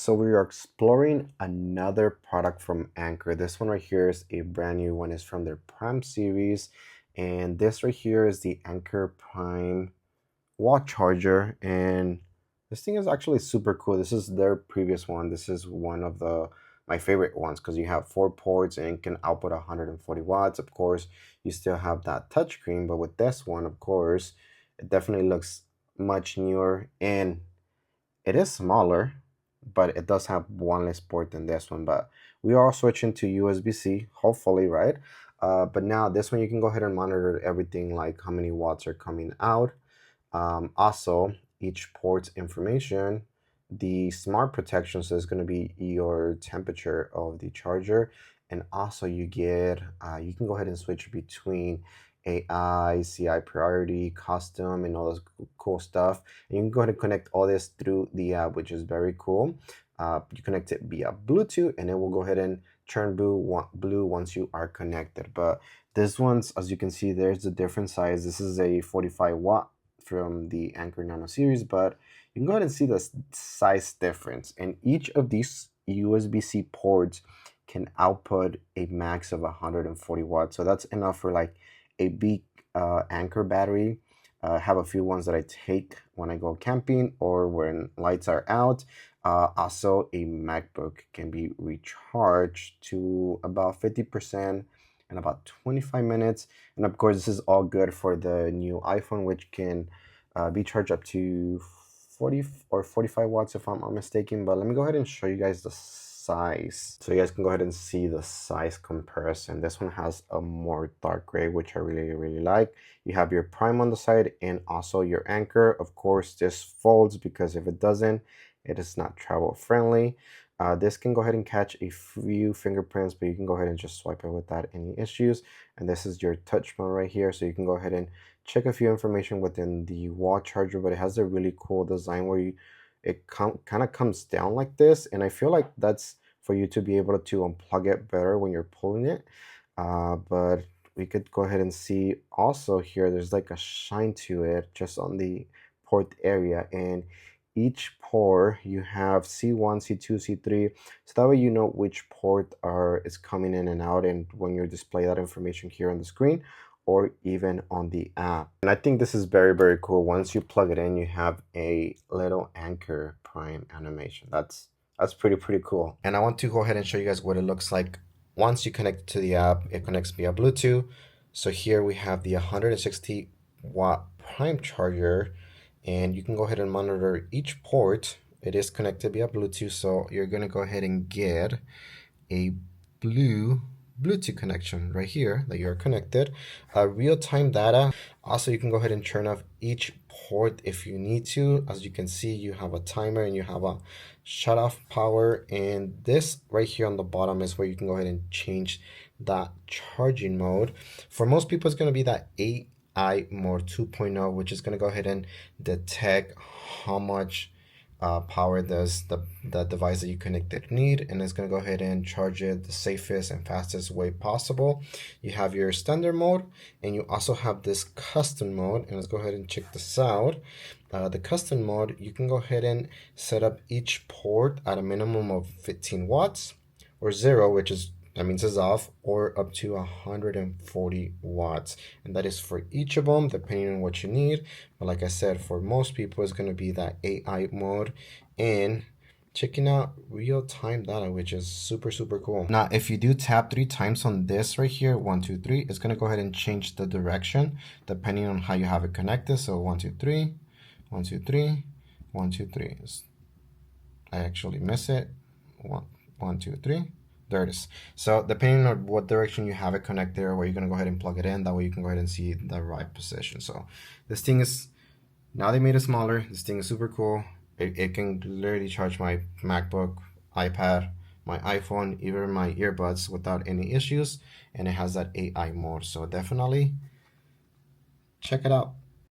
So we are exploring another product from Anker. This one right here is a brand new one. It's from their Prime series. And this right here is the Anker Prime wall charger. And this thing is actually super cool. This is their previous one. This is one of my favorite ones because you have 4 ports and it can output 140 watts. Of course, you still have that touchscreen, but with this one, of course, it definitely looks much newer and it is smaller, but it does have one less port than this one. But we are switching to USB-C, hopefully, right? But now this one, you can go ahead and monitor everything like how many watts are coming out. Also, each port's information, the smart protection, so it's going to be your temperature of the charger. And also you get, you can go ahead and switch between AI, CI priority, custom, and all this cool stuff. And you can go ahead and connect all this through the app, which is very cool. You connect it via Bluetooth, and it will go ahead and turn blue once you are connected. But this one's, as you can see, there's a different size. This is a 45 watt from the Anker Nano series, but you can go ahead and see the size difference. And each of these USB-C ports can output a max of 140 watts. So that's enough for like a big Anker battery. I have a few ones that I take when I go camping or when lights are out. Also, a MacBook can be recharged to about 50% in about 25 minutes. And of course, this is all good for the new iPhone, which can be charged up to 40 or 45 watts if I'm not mistaken. But let me go ahead and show you guys the size, so you guys can go ahead and see the size comparison. This one has a more dark gray, which I really like. You have your Prime on the side and also your Anker. Of course, this folds because if it doesn't, it is not travel friendly. This can go ahead and catch a few fingerprints, but you can go ahead and just swipe it without any issues. And this is your touch mode right here, so you can go ahead and check a few information within the wall charger. But it has a really cool design where it kind of comes down like this, and I feel like that's for you to be able to unplug it better when you're pulling it. But we could go ahead and see also here, there's like a shine to it just on the port area, and each port you have C1, C2, C3, so that way you know which port is coming in and out, and when you display that information here on the screen or even on the app. And I think this is very cool. Once you plug it in, you have a little Anker Prime animation. That's pretty cool. And I want to go ahead and show you guys what it looks like once you connect to the app. It connects via Bluetooth. So here we have the 160 watt Prime charger, and you can go ahead and monitor each port. It is connected via Bluetooth, so you're gonna go ahead and get a Bluetooth connection right here that you're connected. Real-time data. Also, you can go ahead and turn off each port if you need to. As you can see, you have a timer and you have a shut off power, and this right here on the bottom is where you can go ahead and change that charging mode. For most people, it's going to be that AI mode 2.0, which is going to go ahead and detect how much power does the device that you connected need, and it's going to go ahead and charge it the safest and fastest way possible. You have your standard mode, and you also have this custom mode, and let's go ahead and check this out. The custom mode, you can go ahead and set up each port at a minimum of 15 watts or 0, which is, that means it's off, or up to 140 watts. And that is for each of them, depending on what you need. But like I said, for most people, it's going to be that AI mode. And checking out real-time data, which is super cool. Now, if you do tap 3 times on this right here, 1, 2, 3, it's going to go ahead and change the direction depending on how you have it connected. So 1, 2, 3, 1, 2, 3, 1, 2, 3. I actually miss it. 1, 2, 3. There it is. So depending on what direction you have it connected, or where you're going to go ahead and plug it in, that way you can go ahead and see the right position. So this thing is, now they made it smaller. This thing is super cool. It can literally charge my MacBook, iPad, my iPhone, even my earbuds without any issues. And it has that AI mode. So definitely check it out.